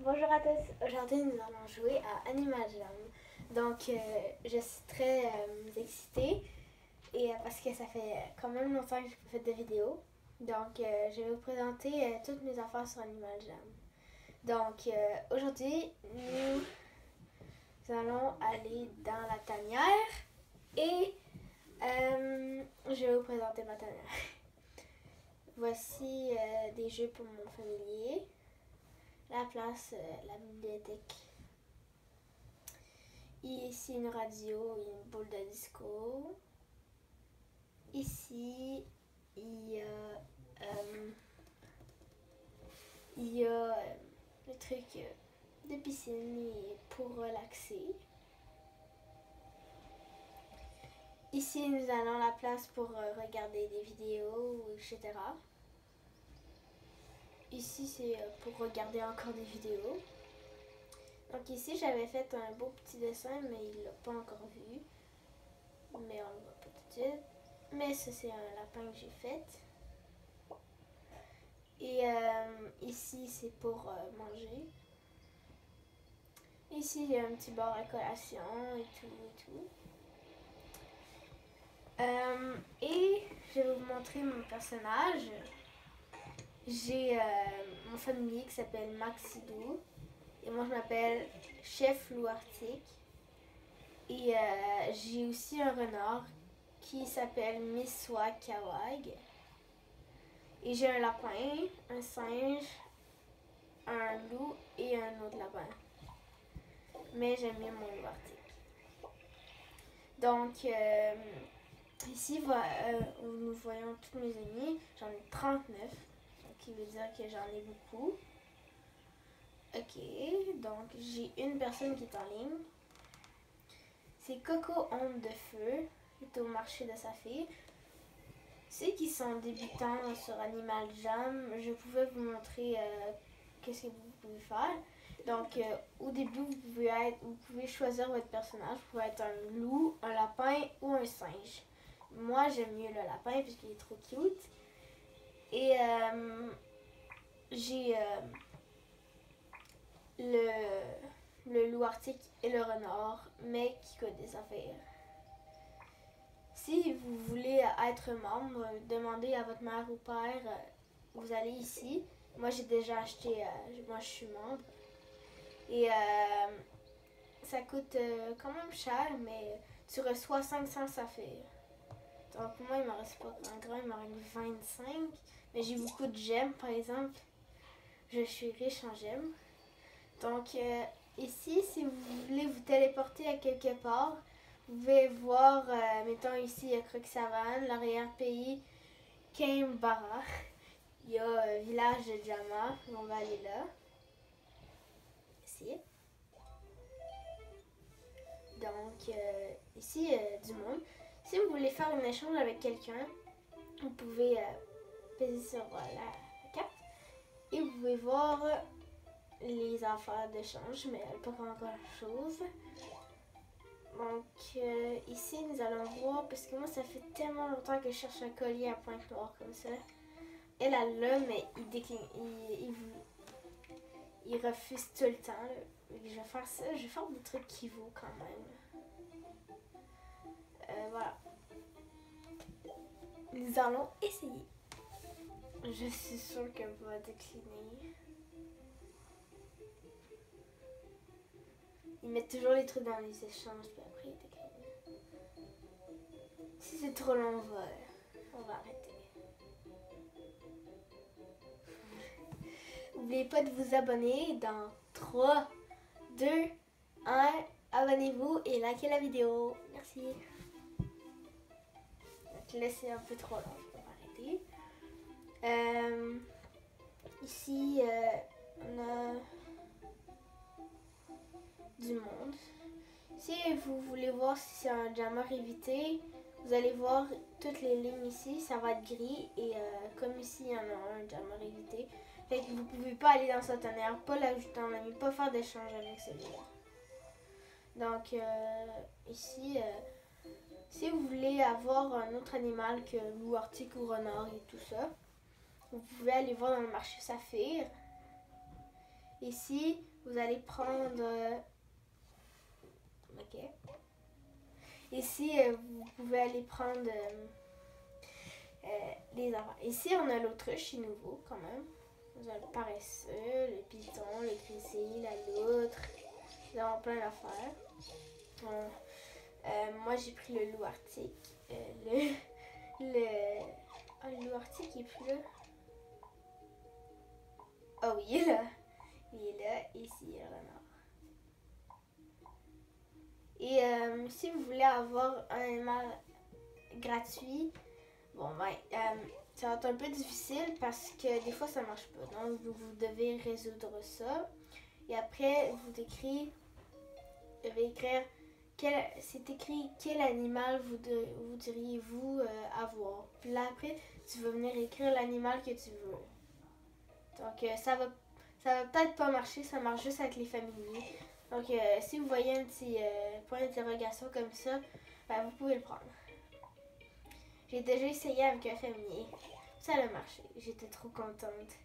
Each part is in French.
Bonjour à tous, aujourd'hui nous allons jouer à Animal Jam. Donc je suis très excitée et parce que ça fait quand même longtemps que je n'ai pas fait de vidéo. Donc je vais vous présenter toutes mes affaires sur Animal Jam. Donc aujourd'hui nous allons aller dans la tanière et je vais vous présenter ma tanière. Voici des jeux pour mon familier. La place, la bibliothèque. Ici une radio et une boule de disco. Ici il y a le truc de piscine pour relaxer. Ici nous allons la place pour regarder des vidéos, etc. Ici c'est pour regarder encore des vidéos. Donc ici j'avais fait un beau petit dessin mais il l'a pas encore vu. Mais on le voit pas tout de suite. Mais ça c'est un lapin que j'ai fait. Et ici c'est pour manger. Ici il y a un petit bar à collation et tout. Et je vais vous montrer mon personnage. J'ai mon familier qui s'appelle Maxidou. Et moi je m'appelle Chef Loup Arctique. Et j'ai aussi un renard qui s'appelle Miswa Kawag. Et j'ai un lapin, un singe, un loup et un autre lapin. Mais j'aime bien mon loup arctique. Donc ici nous voyons tous mes amis. J'en ai 39. Ce qui veut dire que j'en ai beaucoup. Ok, donc j'ai une personne qui est en ligne. C'est Coco Onde de Feu, qui est au marché de sa fille. Ceux qui sont débutants sur Animal Jam, je pouvais vous montrer qu'est-ce que vous pouvez faire. Donc au début, vous pouvez choisir votre personnage. Vous pouvez être un loup, un lapin ou un singe. Moi, j'aime mieux le lapin puisqu'il est trop cute. Et j'ai le loup arctique et le renard, mais qui codent des affaires. Si vous voulez être membre, demandez à votre mère ou père, vous allez ici. Moi j'ai déjà acheté, moi je suis membre. Et ça coûte quand même cher, mais tu reçois 500 affaires. Donc moi il m'en reste pas un grand, il m'en reste 25. Mais j'ai beaucoup de gemmes par exemple. Je suis riche en gemmes. Donc ici, si vous voulez vous téléporter à quelque part, vous pouvez voir, mettons ici, il y a Croc-Savane, l'arrière-pays, Canberra. Il y a village de Jama, on va aller là. Ici. Donc ici, du monde. Si vous voulez faire un échange avec quelqu'un, vous pouvez peser sur la carte et vous pouvez voir les affaires d'échange, mais pas grand chose. Donc ici nous allons voir, parce que moi ça fait tellement longtemps que je cherche un collier à pointe noire comme ça. Elle a là, mais il décline, il refuse tout le temps. Là. Je vais faire ça, je vais faire des trucs qui vaut quand même. Voilà. Nous allons essayer. Je suis sûre qu'elle va décliner. Ils mettent toujours les trucs dans les échanges, puis après ils déclinent. Si c'est trop long, on va arrêter. N'oubliez pas de vous abonner dans 3, 2, 1. Abonnez-vous et likez la vidéo. Merci. Donc là, c'est un peu trop long. On va arrêter. Ici, on a du monde. Si vous voulez voir si c'est un jammer évité, vous allez voir toutes les lignes ici. Ça va être gris. Et comme ici, il y en a un jammer évité. Fait que vous pouvez pas aller dans sa tanière, pas l'ajouter en ami, pas faire d'échange avec celui-là. Donc ici, si vous voulez avoir un autre animal que loup arctique ou renard et tout ça, vous pouvez aller voir dans le marché Saphir. Ici, vous allez prendre... ok. Ici, vous pouvez aller prendre les enfants. Ici, on a l'autruche, c'est nouveau quand même. Vous avez le paresseux, le python, le grizzly, la loutre. Nous avons plein d'affaires. Moi, j'ai pris le loup arctique. Le loup arctique, il est plus là. Oh oui, il est là. Il est là. Et ici, il y a le renard. Et si vous voulez avoir un animal gratuit, bon, ben, ça va être un peu difficile parce que des fois, ça marche pas. Donc, vous devez résoudre ça. Et après, vous devez écrire, c'est écrit quel animal vous diriez-vous avoir. Puis là, après, tu vas venir écrire l'animal que tu veux. Donc, ça va peut-être pas marcher, ça marche juste avec les familiers. Donc, si vous voyez un petit point d'interrogation comme ça, ben, vous pouvez le prendre. J'ai déjà essayé avec un familier. Ça a marché. J'étais trop contente.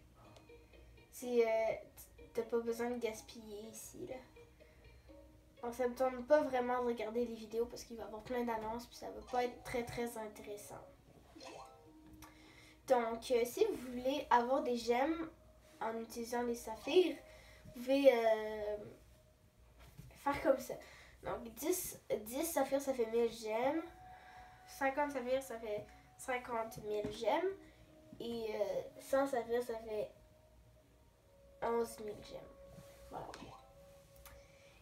T'as pas besoin de gaspiller ici, là. Donc, ça me tente pas vraiment de regarder les vidéos parce qu'il va y avoir plein d'annonces puis ça va pas être très très intéressant. Donc, si vous voulez avoir des gemmes en utilisant les saphirs, vous pouvez faire comme ça. Donc, 10 saphirs, ça fait 1000 gemmes. 50 saphirs, ça fait 50 000 gemmes. Et 100 saphirs, ça fait 11 000 gemmes. Voilà.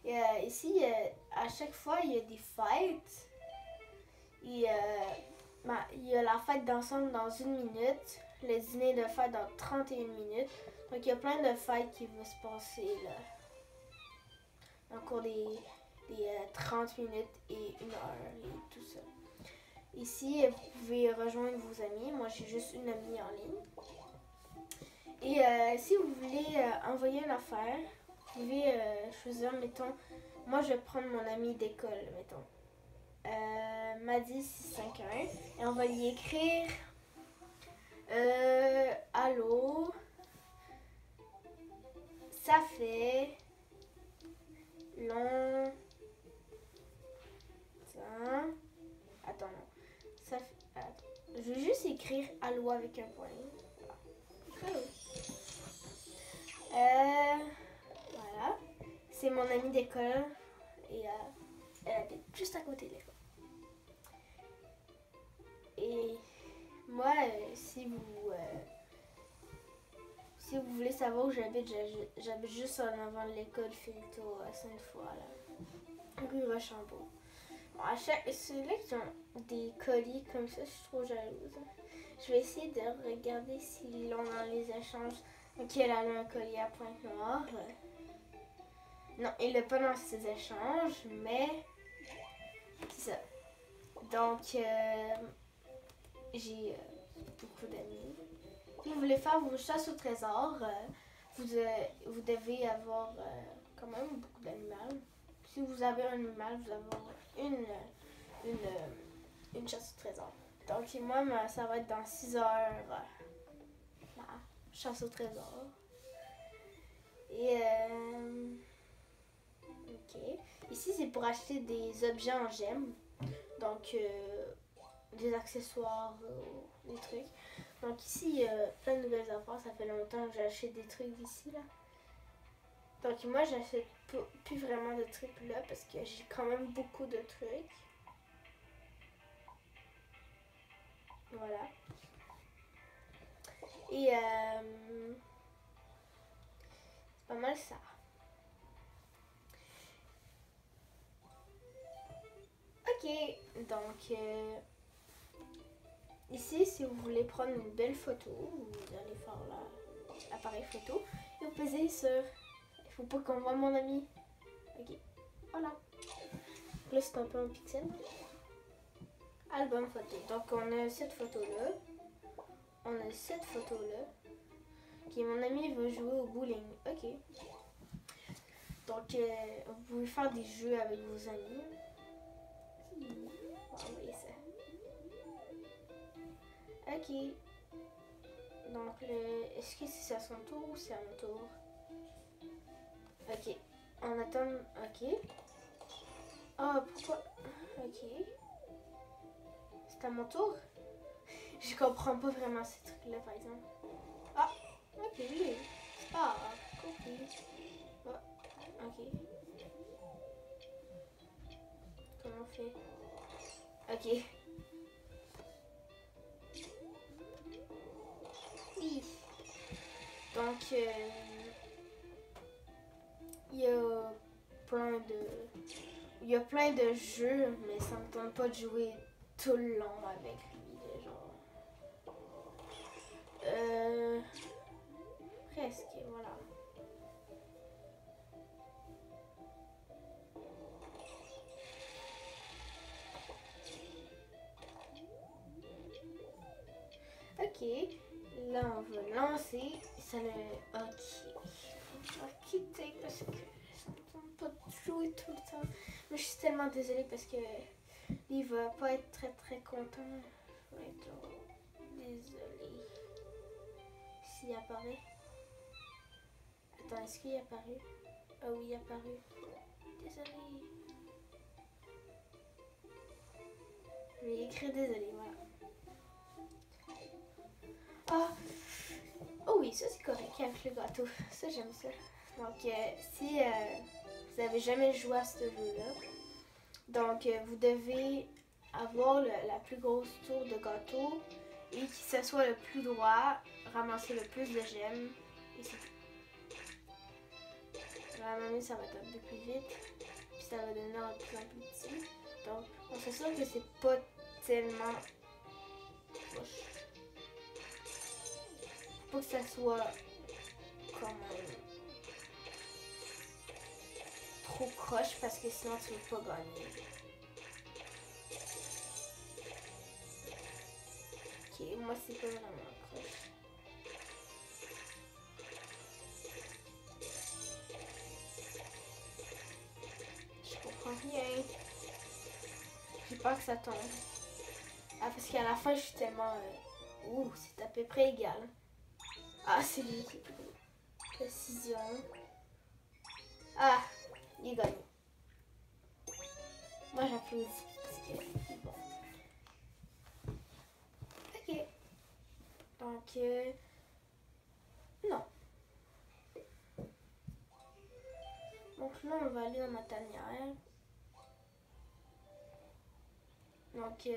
Et ici, à chaque fois, il y a des fêtes. Et il y a la fête d'ensemble dans 1 minute. Le dîner de fête dans 31 minutes. Donc, il y a plein de fêtes qui vont se passer là. Au cours des 30 minutes et 1 heure et tout ça. Ici, vous pouvez rejoindre vos amis. Moi, j'ai juste une amie en ligne. Et si vous voulez envoyer une affaire, vous pouvez choisir, mettons, moi, je vais prendre mon ami d'école, mettons. Madi651. Et on va y écrire allô, ça fait longtemps. Attends, non. Ça fait, attends. Je vais juste écrire allô avec un point. Voilà. Voilà. C'est mon amie d'école. Et elle habite juste à côté de l'école. Et moi, si vous voulez savoir où j'habite juste en avant de l'école Finito à Sainte-Foy, là. Rue Rochambeau. Bon, ceux-là qui ont des colis comme ça, je suis trop jalouse. Je vais essayer de regarder s'ils l'ont dans les échanges. Ok, elle a un colis à Pointe-Noire. Non, il l'a pas dans ses échanges, mais c'est ça. Donc, j'ai beaucoup d'amis. Si vous voulez faire vos chasses au trésor, vous devez avoir quand même beaucoup d'animaux. Si vous avez un animal, vous allez avoir une chasse au trésor. Donc, moi, ça va être dans 6 heures. La chasse au trésor. Et, ok. Ici, c'est pour acheter des objets en gemmes. Donc, des accessoires, des trucs. Donc ici, il y a plein de nouvelles affaires. Ça fait longtemps que j'achète des trucs d'ici, là. Donc moi, j'achète plus vraiment de trucs là parce que j'ai quand même beaucoup de trucs. Voilà. Et c'est pas mal ça. Ok, donc ici, si vous voulez prendre une belle photo, vous allez faire l'appareil photo et vous posez sur... Il faut pas qu'on voit mon ami. Ok, voilà. Là, c'est un peu un pixel. Album photo. Donc, on a cette photo-là. On a cette photo-là. Ok, mon ami veut jouer au bowling. Ok. Donc, vous pouvez faire des jeux avec vos amis. On va envoyer ça. Ok. Donc, est-ce que c'est à son tour ou c'est à mon tour? on attend. Ok. Ah, pourquoi? Ok. C'est à mon tour? Je comprends pas vraiment ces trucs-là, par exemple. Ah, ok. C'est pas grave. Compris. Ah, ok. Comment on fait? Ok. Oui. Donc, il y a plein de... Il y a plein de jeux, mais ça me tente pas de jouer tout le long avec lui, genre. Presque, voilà. Ok, là on va lancer. Ça le... Ok. On va quitter parce que ça me tente pas de jouer tout le temps. Mais je suis tellement désolée parce que il va pas être très content. Je vais être genre désolée. S'il apparaît. Attends, est-ce qu'il est apparu? Ah oui, il est apparu. Désolée. Je vais écrire désolée, voilà. Ah! Oh oui, ça c'est correct avec le gâteau. Ça, j'aime ça. Donc, si vous n'avez jamais joué à ce jeu-là, donc vous devez avoir la plus grosse tour de gâteau et que ce soit le plus droit, ramasser le plus de gemmes et c'est tout. À un moment donné, ça va être un peu plus vite, puis ça va devenir de plus en plus petit. Donc, on s'assure que c'est pas tellement proche. Faut pas que ça soit comme trop croche parce que sinon tu veux pas gagner. Ok, moi c'est pas vraiment croche. Je comprends rien. J'ai peur que ça tombe. Ah, parce qu'à la fin je suis tellement... Ouh, c'est à peu près égal. Ah, c'est lui qui est plus gros. Précision. Ah, il gagne. Moi j'applaudis parce que bon. Ok. Donc, non. Donc là, on va aller dans ma tanière. Donc,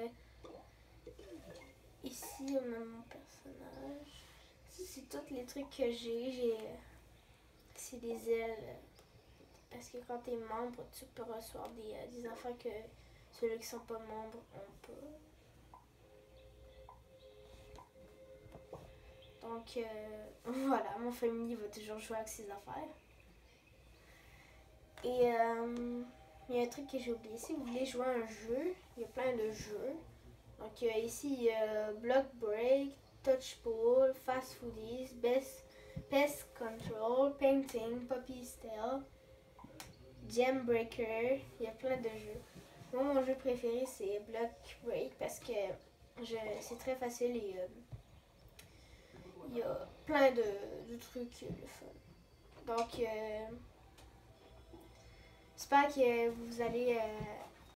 ici, on a mon personnage. Ça, c'est tous les trucs que j'ai. C'est des ailes. Parce que quand tu es membre, tu peux recevoir des affaires que ceux qui sont pas membres ont pas. Donc, voilà, mon famille va toujours jouer avec ses affaires. Et il y a un truc que j'ai oublié. Si vous voulez jouer à un jeu, il y a plein de jeux. Donc, ici, il y a Block Break, Touch Ball, Fast Foodies, Pest Control, Painting, Puppy's Tale, Gem Breaker. Il y a plein de jeux. Moi, mon jeu préféré, c'est Block Break parce que c'est très facile et il y a plein de trucs le fun. Donc, j'espère que vous allez